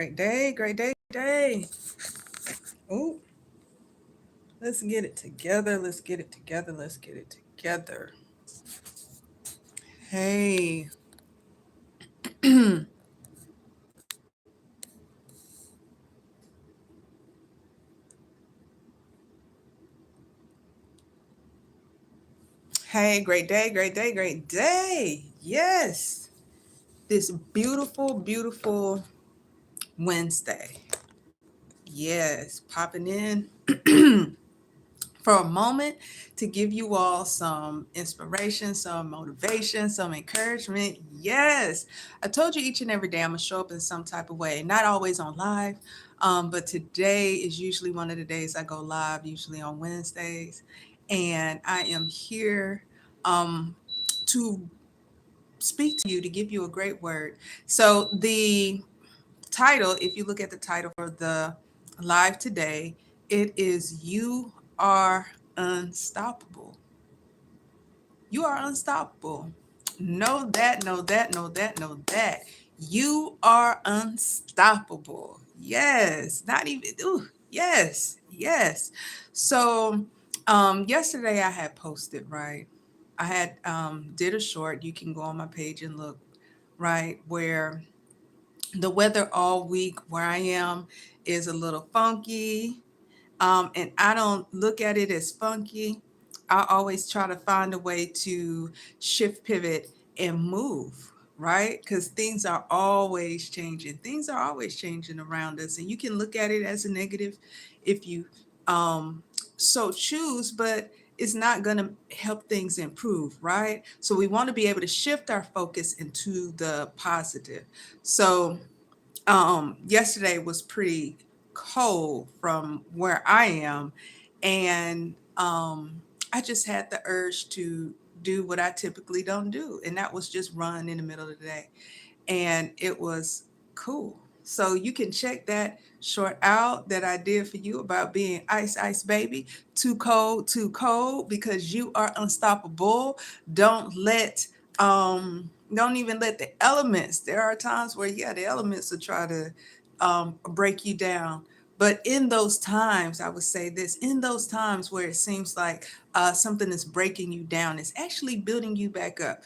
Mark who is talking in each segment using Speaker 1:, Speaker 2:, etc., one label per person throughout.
Speaker 1: Great day, great day, day. Oh, let's get it together. Let's get it together. Let's get it together. Hey. Hey, great day, great day, great day. Yes. This beautiful, beautiful Wednesday. Yes, popping in for a moment to give you all some inspiration, some motivation, some encouragement. Yes, I told you each and every day I'm gonna show up in some type of way, not always on live, but today is usually one of the days I go live, usually on Wednesdays, and I am here to speak to you, to give you a great word. So the title, if you look at the title for the live today, it is You Are Unstoppable. You are unstoppable. Know that, know that, know that, know that. You are unstoppable. Yes. Not even, ooh, yes, yes. So yesterday I had posted, right? I had did a short. You can go on my page and look, right, where the weather all week where I am is a little funky. And I don't look at it as funky. I always try to find a way to shift, pivot, and move, right? Because things are always changing. Things are always changing around us. And you can look at it as a negative if you um, so choose, but it's not going to help things improve, right? So we want to be able to shift our focus into the positive. So yesterday was pretty cold from where I am, and I just had the urge to do what I typically don't do, and that was just run in the middle of the day, and it was cool. So you can check that short out that I did for you about being ice, ice baby, too cold, because you are unstoppable. Don't let don't even let the elements. There are times where yeah, the elements will try to break you down. But in those times, I would say this, in those times where it seems like something is breaking you down, it's actually building you back up.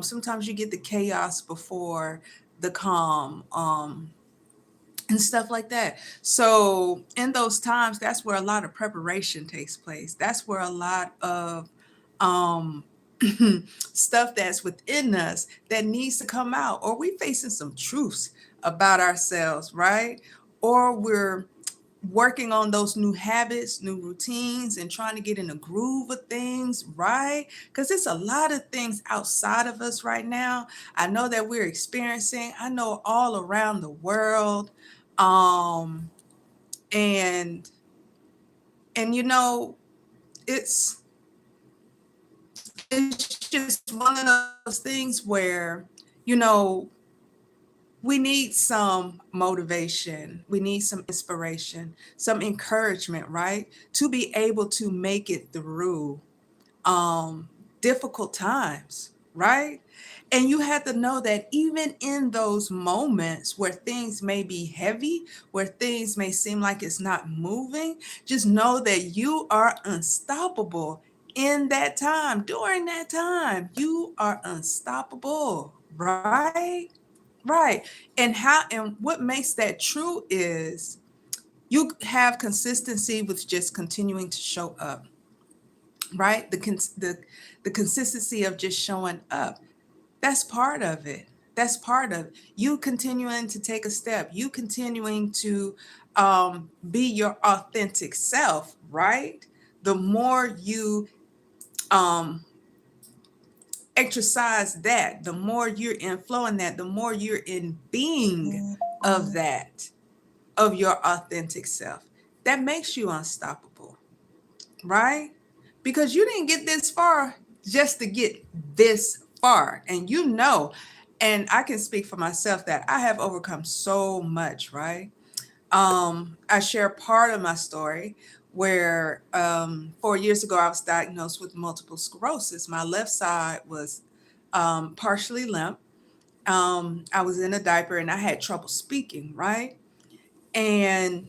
Speaker 1: Sometimes you get the chaos before the calm, and stuff like that. So in those times, that's where a lot of preparation takes place. That's where a lot of um, stuff that's within us that needs to come out, or we facing some truths about ourselves, right? Or we're working on those new habits, new routines, and trying to get in the groove of things, right? Because it's a lot of things outside of us right now. I know that we're experiencing, I know all around the world. Um, and and it's it's just one of those things where, you know, we need some motivation, we need some inspiration, some encouragement, right? To be able to make it through um, difficult times, right? And you have to know that even in those moments where things may be heavy, where things may seem like it's not moving, just know that you are unstoppable in that time. During that time, you are unstoppable, right? Right. And what makes that true is you have consistency with just continuing to show up, right? The consistency of just showing up. That's part of it. That's part of you continuing to take a step. You continuing to be your authentic self, right? The more you um, exercise that, the more you're in flowing that, the more you're in being of that, of your authentic self. That makes you unstoppable, right? Because you didn't get this far just to get this far. And and I can speak for myself that I have overcome so much, right? I share part of my story where 4 years ago I was diagnosed with multiple sclerosis. My left side was partially limp, I was in a diaper and I had trouble speaking, right? And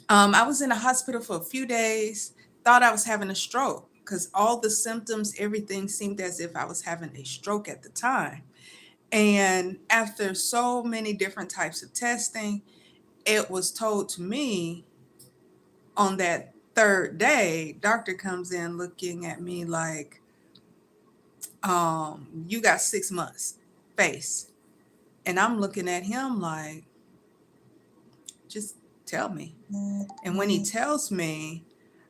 Speaker 1: I was in the hospital for a few days, thought I was having a stroke because all the symptoms, everything seemed as if I was having a stroke at the time. And after so many different types of testing, it was told to me on that third day, doctor comes in looking at me like, you got 6 months face. And I'm looking at him like, just tell me. And when he tells me,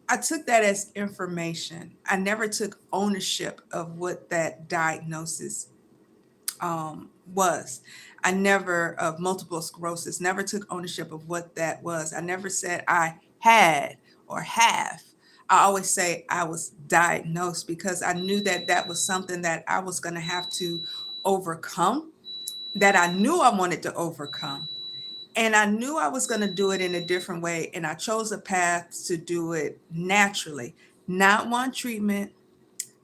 Speaker 1: I took that as information. I never took ownership of what that diagnosis was. I never, of multiple sclerosis, never took ownership of what that was. I never said I had or have. I always say I was diagnosed because I knew that that was something that I was going to have to overcome, that I knew I wanted to overcome. And I knew I was going to do it in a different way. And I chose a path to do it naturally, not one treatment,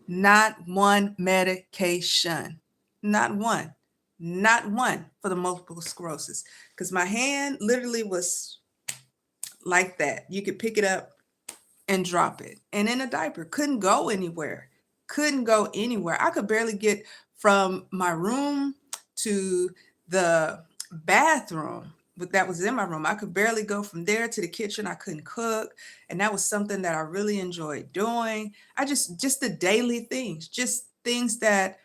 Speaker 1: not one medication, not one, not one for the multiple sclerosis. Because my hand literally was like that. You could pick it up and drop it. And in a diaper, couldn't go anywhere. Couldn't go anywhere. I could barely get from my room to the bathroom, but that was in my room. I could barely go from there to the kitchen. I couldn't cook. And that was something that I really enjoyed doing. Just the daily things, just things that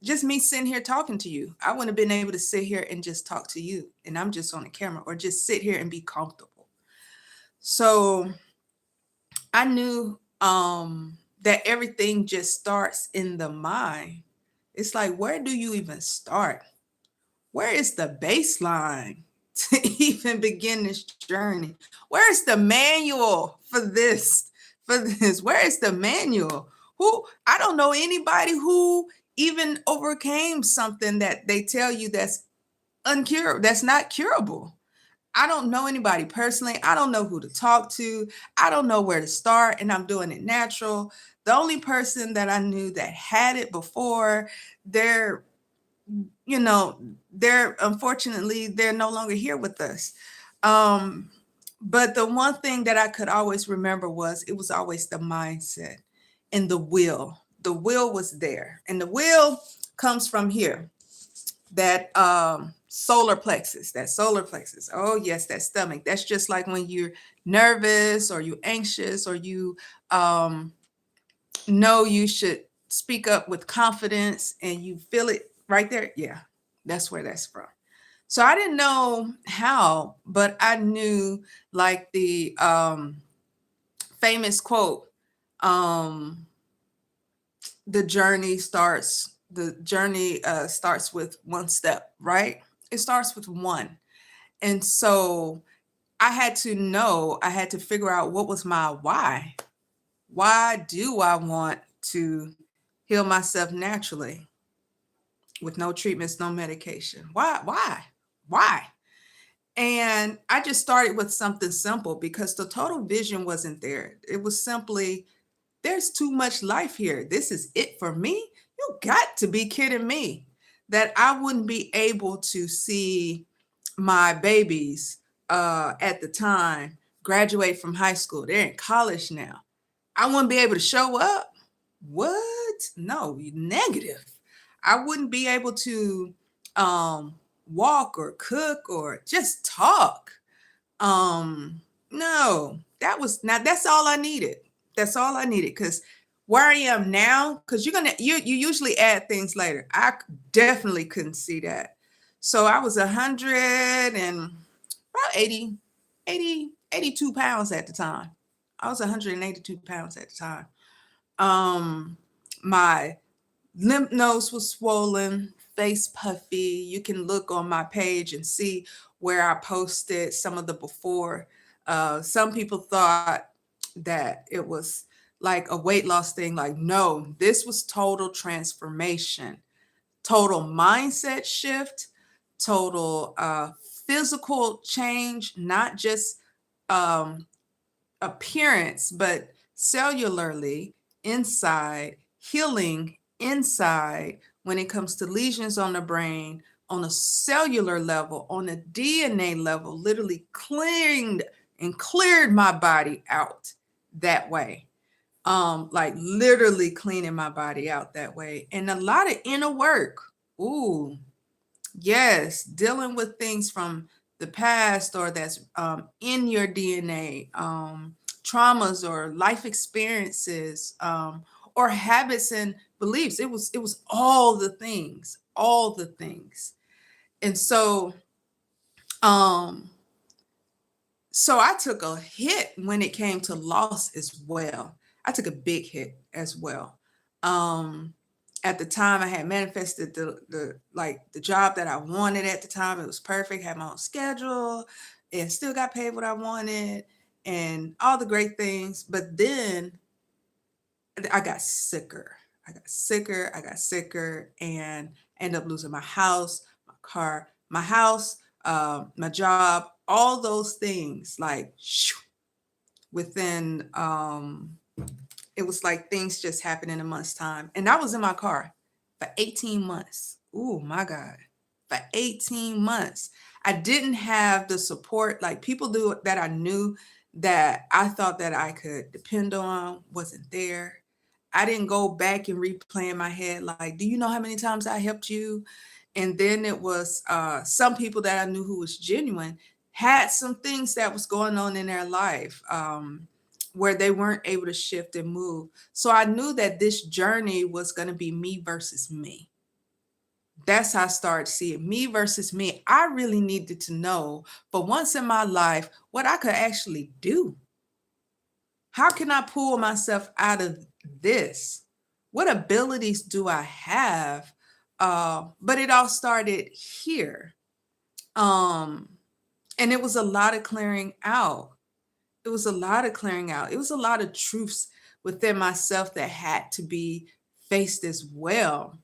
Speaker 1: just me sitting here talking to you. I wouldn't have been able to sit here and just talk to you and I'm just on the camera, or just sit here and be comfortable. So I knew that everything just starts in the mind. It's like, where do you even start? Where is the baseline to even begin this journey? Where is the manual for this? For this, where is the manual? Who, I don't know anybody who even overcame something that they tell you that's uncurable, that's not curable. I don't know anybody personally. I don't know who to talk to. I don't know where to start, and I'm doing it natural. The only person that I knew that had it before, they're, you know, they're unfortunately they're no longer here with us. Um, but the one thing that I could always remember was it was always the mindset and the will. The will was there, and the will comes from here, that solar plexus. Oh yes, that stomach. That's just like when you're nervous or you anxious or you um know you should speak up with confidence and you feel it right there. Yeah, that's where that's from. So I didn't know how, but I knew, like the famous quote, um the journey starts with one step, right? It starts with one. And so I had to know, I had to figure out what was my why. Why do I want to heal myself naturally with no treatments, no medication? Why? And I just started with something simple because the total vision wasn't there. It was simply, there's too much life here. This is it for me. You got to be kidding me that I wouldn't be able to see my babies at the time graduate from high school. They're in college now. I wouldn't be able to show up. What? No, negative. I wouldn't be able to walk or cook or just talk. No, that was now that's all I needed. That's all I needed, because where I am now, because you usually add things later. Definitely couldn't see that. So I was 100 and about 82 pounds at the time. I was 182 pounds at the time. My lymph nodes was swollen, face puffy. You can look on my page and see where I posted some of the before. Some people thought that it was like a weight loss thing. Like, no, this was total transformation, total mindset shift, total physical change, not just um, appearance, but cellularly inside, healing inside when it comes to lesions on the brain, on a cellular level, on a DNA level, literally cleaned and cleared my body out that way. Like literally cleaning my body out that way. And a lot of inner work. Ooh, yes, dealing with things from the past or that's in your DNA, traumas or life experiences, or habits and beliefs. It was all the things, all the things. And um, so I took a hit when it came to loss as well. I took a big hit as well. Um, at the time, I had manifested the job that I wanted at the time. It was perfect. Had my own schedule, and still got paid what I wanted, and all the great things. But then I got sicker. I got sicker. I got sicker, and ended up losing my house, my car, my house, my job, all those things. Like shoo, within, it was like things just happened in a month's time, and I was in my car for 18 months. Oh my God, for 18 months. I didn't have the support like people do that I knew that I thought that I could depend on wasn't there. I didn't go back and replay in my head like, do you know how many times I helped you? And then it was some people that I knew who was genuine had some things that was going on in their life, where they weren't able to shift and move. So I knew that this journey was going to be me versus me. That's how I started seeing me versus me. I really needed to know for once in my life what I could actually do. How can I pull myself out of this? What abilities do I have? But it all started here. Um, and it was a lot of clearing out. It was a lot of clearing out. It was a lot of truths within myself that had to be faced as well.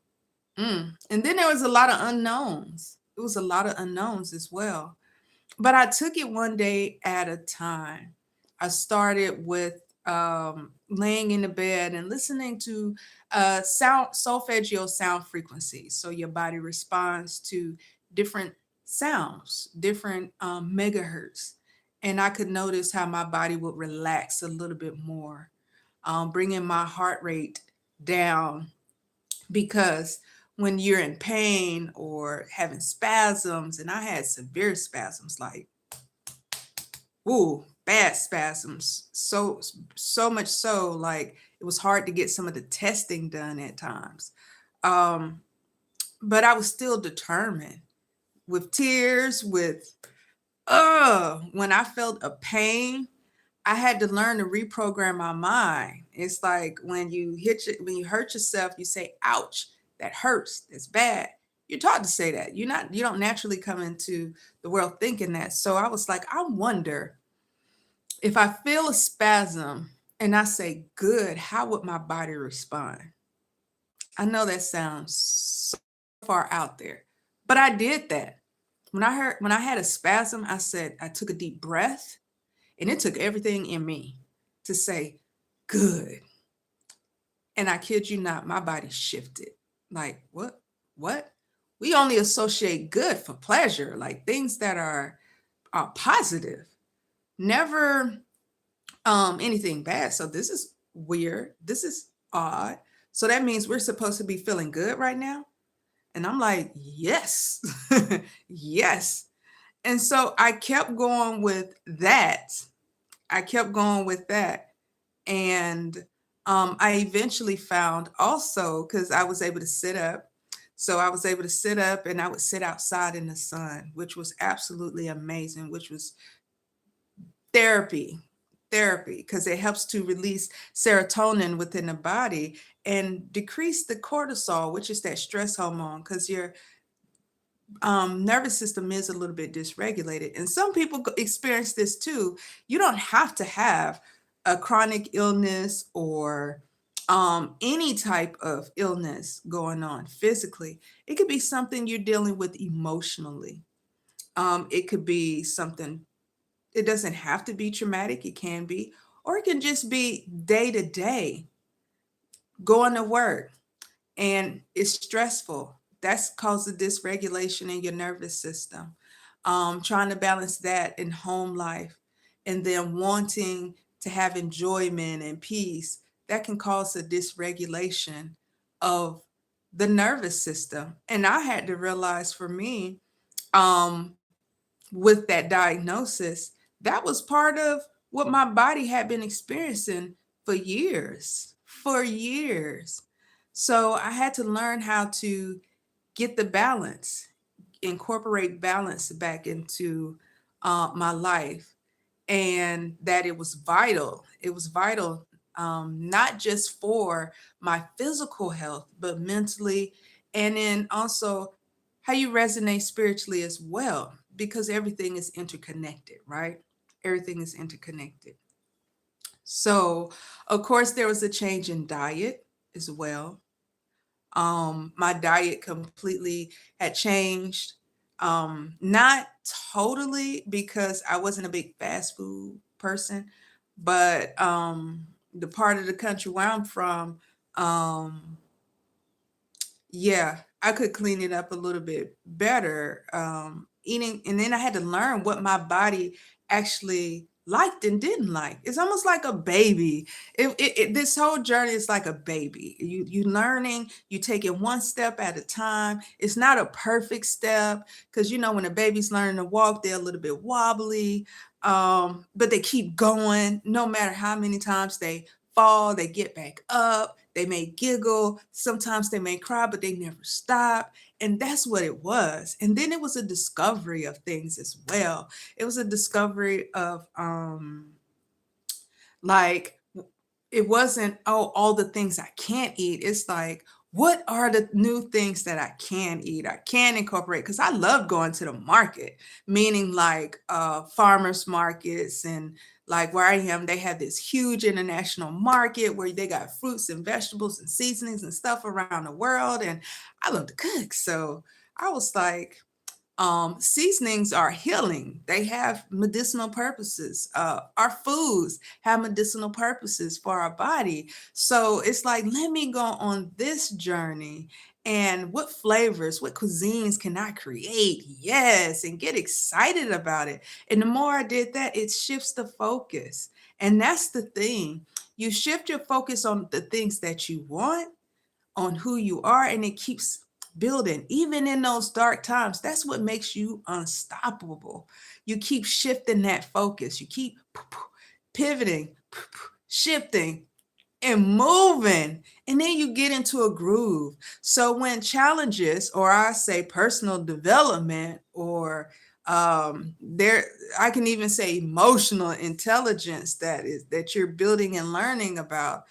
Speaker 1: And then there was a lot of unknowns. It was a lot of unknowns as well. But I took it one day at a time. I started with laying in the bed and listening to solfeggio sound frequencies. So your body responds to different sounds, different megahertz. And I could notice how my body would relax a little bit more, bringing my heart rate down, because when you're in pain or having spasms, and I had severe spasms, like, ooh, bad spasms, so much so, like it was hard to get some of the testing done at times. Um, but I was still determined with tears, with when I felt a pain, I had to learn to reprogram my mind. It's like when you hurt yourself, you say, ouch, that hurts, that's bad. You're taught to say that. You don't naturally come into the world thinking that. So I was like, I wonder if I feel a spasm and I say, good, how would my body respond? I know that sounds so far out there, but I did that. When I had a spasm, I took a deep breath, and it took everything in me to say, good. And I kid you not, my body shifted. Like, what? What? We only associate good for pleasure, like things that are positive, never anything bad. So this is weird. This is odd. So that means we're supposed to be feeling good right now. And I'm like, yes, yes. And so I kept going with that. I kept going with that. And I eventually found also, because I was able to sit up. So I was able to sit up and I would sit outside in the sun, which was absolutely amazing, which was therapy. Therapy, because it helps to release serotonin within the body and decrease the cortisol, which is that stress hormone, because your nervous system is a little bit dysregulated. And some people experience this too. You don't have to have a chronic illness or any type of illness going on physically. It could be something you're dealing with emotionally. It could be something, it doesn't have to be traumatic, it can be, or it can just be day to day, going to work and it's stressful. That's causes dysregulation in your nervous system. Trying to balance that in home life, and then wanting to have enjoyment and peace, that can cause a dysregulation of the nervous system. And I had to realize for me, um, with that diagnosis, that was part of what my body had been experiencing for years, for years. So I had to learn how to get the balance, incorporate balance back into my life, and that it was vital. It was vital, not just for my physical health, but mentally, and then also how you resonate spiritually as well, because everything is interconnected, right? Everything is interconnected. So, of course, there was a change in diet as well. My diet completely had changed. Not totally, because I wasn't a big fast food person, but the part of the country where I'm from, um, yeah, I could clean it up a little bit better. Eating, and then I had to learn what my body actually liked and didn't like. It's almost like a baby. This whole journey is like a baby. You learning, you take it one step at a time. It's not a perfect step, because when a baby's learning to walk, they're a little bit wobbly, but they keep going no matter how many times they fall, they get back up, they may giggle, sometimes they may cry, but they never stop. And that's what it was. And then it was a discovery of things as well. It was a discovery of like, it wasn't, oh, all the things I can't eat. It's like, what are the new things that I can eat, I can incorporate? Because I love going to the market, meaning like farmers markets, and like where I am, they have this huge international market where they got fruits and vegetables and seasonings and stuff around the world. And I love to cook. So I was like, seasonings are healing. They have medicinal purposes. Our foods have medicinal purposes for our body. So it's like, let me go on this journey, and what flavors, what cuisines can I create? Yes, and get excited about it. And the more I did that, it shifts the focus. And that's the thing. You shift your focus on the things that you want, on who you are, and it keeps building even in those dark times. That's what makes you unstoppable. You keep shifting that focus, you keep pivoting, shifting, and moving, and then you get into a groove. So when challenges, or I say personal development, or there, I can even say emotional intelligence, that you're building and learning about,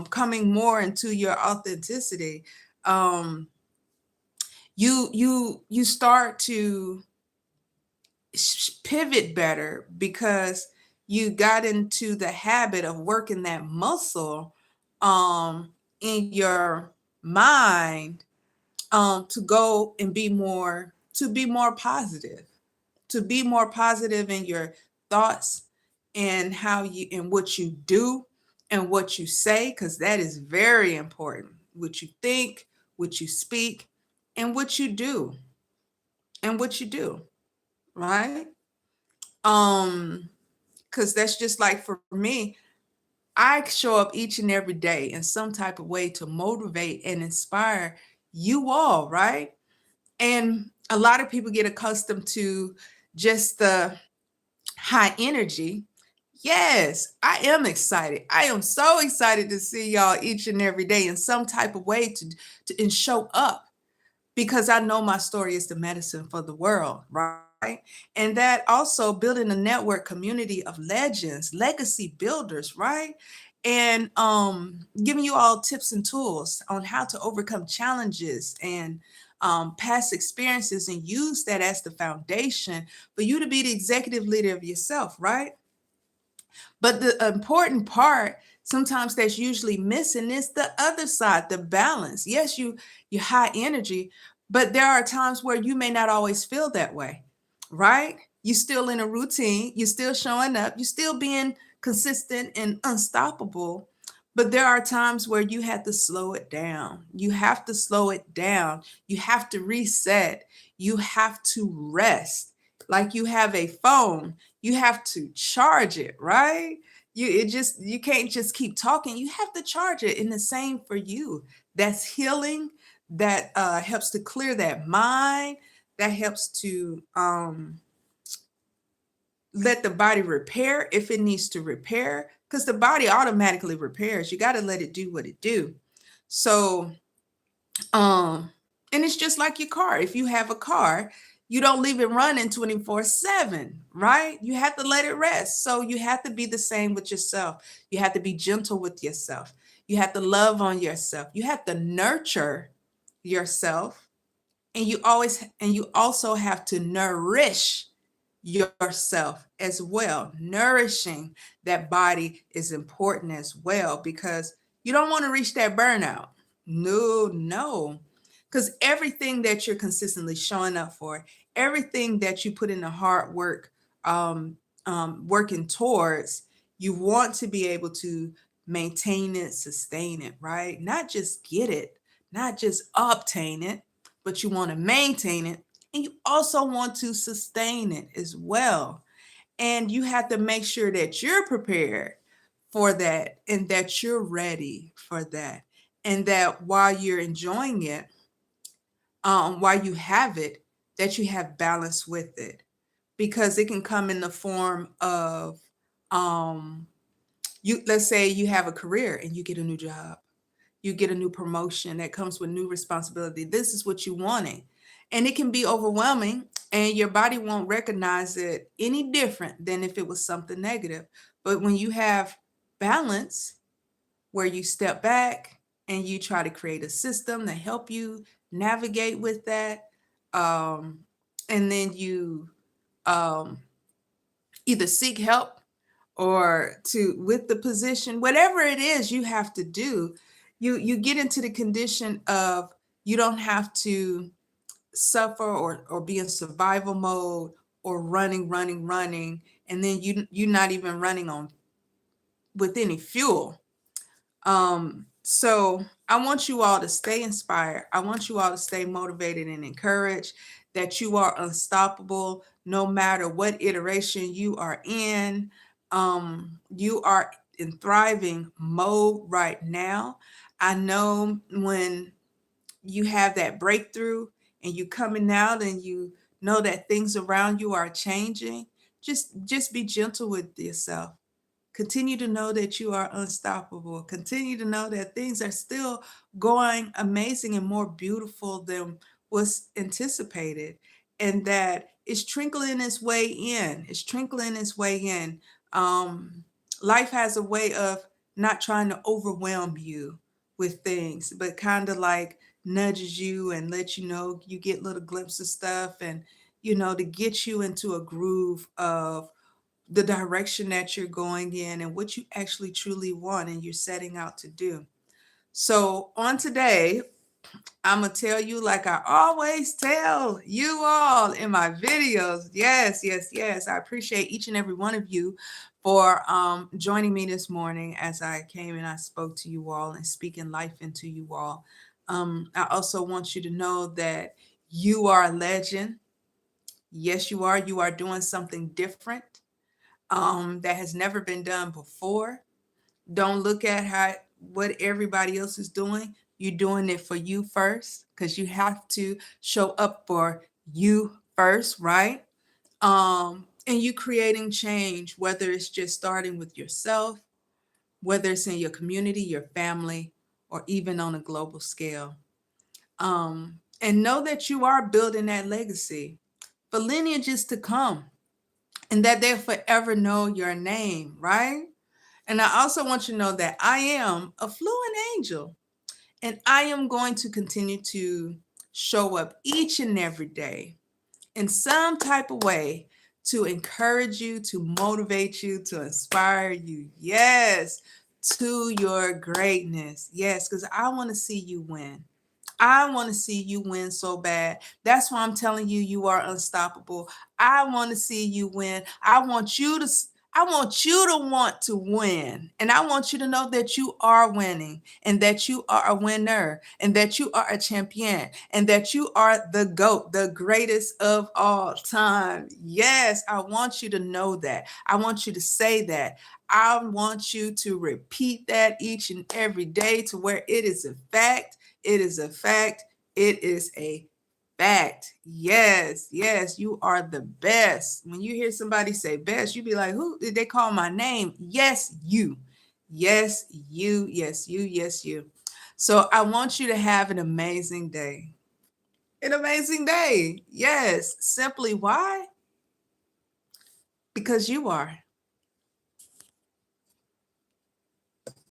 Speaker 1: coming more into your authenticity, um you start to pivot better, because you got into the habit of working that muscle in your mind, to go and be more positive, to be more positive in your thoughts, and how you, and what you do, and what you say, because that is very important. What you think, what you speak, and what you do, and what you do, right? um because that's just like, for me, I show up each and every day in some type of way to motivate and inspire you all, right? And a lot of people get accustomed to just the high energy. Yes, I am excited. I am so excited to see y'all each and every day in some type of way, to and show up, because I know my story is the medicine for the world, right? And that also building a network community of legends, legacy builders, right? And giving you all tips and tools on how to overcome challenges and past experiences, and use that as the foundation for you to be the executive leader of yourself, right? But the important part, sometimes that's usually missing, is the other side, the balance. Yes, you high energy, but there are times where you may not always feel that way, right? You still in a routine, you still showing up, you still being consistent and unstoppable. But there are times where you have to slow it down. You have to slow it down. You have to reset. You have to rest. Like you have a phone, you have to charge it, right? You can't just keep talking. You have to charge it. And the same for you. That's healing. That helps to clear that mind. That helps to let the body repair if it needs to repair, because the body automatically repairs. You got to let it do what it do. So um and it's just like your car. If you have a car, you don't leave it running 24/7, right? You have to let it rest. So you have to be the same with yourself. You have to be gentle with yourself. You have to love on yourself. You have to nurture yourself, and you also have to nourish yourself as well. Nourishing that body is important as well, because you don't want to reach that burnout. No, no. Because everything that you're consistently showing up for, everything that you put in the hard work, um, working towards, you want to be able to maintain it, sustain it, right? Not just get it, not just obtain it, but you want to maintain it, and you also want to sustain it as well. And you have to make sure that you're prepared for that, and that you're ready for that. And that while you're enjoying it, while you have it, that you have balance with it. Because it can come in the form of, um, let's say you have a career and you get a new job, you get a new promotion that comes with new responsibility. This is what you wanted. And it can be overwhelming, and your body won't recognize it any different than if it was something negative. But when you have balance, where you step back and you try to create a system to help you navigate with that, um, and then you um, either seek help or to with the position, whatever it is you have to do, you get into the condition of, you don't have to suffer or be in survival mode, or running, and then you're not even running on with any fuel. So I want you all to stay inspired. I want you all to stay motivated and encouraged, that you are unstoppable no matter what iteration you are in. You are in thriving mode right now. I know when you have that breakthrough and you coming out and you know that things around you are changing, just be gentle with yourself. Continue to know that you are unstoppable. Continue to know that things are still going amazing and more beautiful than was anticipated, and that it's trickling its way in. It's trickling its way in. Um, Life has a way of not trying to overwhelm you with things, but kind of like nudges you and let you know, you get little glimpses of stuff, and to get you into a groove of the direction that you're going in and what you actually truly want and you're setting out to do. So, on today, I'm going to tell you, like I always tell you all in my videos. Yes, yes, yes. I appreciate each and every one of you for joining me this morning as I came and I spoke to you all and speaking life into you all. I also want you to know that you are a legend. Yes, you are. You are doing something different that has never been done before. Don't look at what everybody else is doing. You're doing it for you first, because you have to show up for you first, right? And you creating change, whether it's just starting with yourself, whether it's in your community, your family, or even on a global scale. And know that you are building that legacy for lineages to come, and that they'll forever know your name, right? And I also want you to know that I am a fluent angel, and I am going to continue to show up each and every day in some type of way to encourage you, to motivate you, to inspire you. Yes, to your greatness. Yes, because I want to see you win. I want to see you win so bad. That's why I'm telling you, you are unstoppable. I want to see you win. I want you to want to win. And I want you to know that you are winning and that you are a winner and that you are a champion and that you are the GOAT, the greatest of all time. Yes, I want you to know that. I want you to say that. I want you to repeat that each and every day to where it is a fact. It is a fact. It is a fact. Yes, yes, you are the best. When you hear somebody say best, you be like, who did they call my name? Yes, you. Yes, you. Yes, you. Yes, you. So I want you to have an amazing day. An amazing day. Yes. Simply why? Because you are.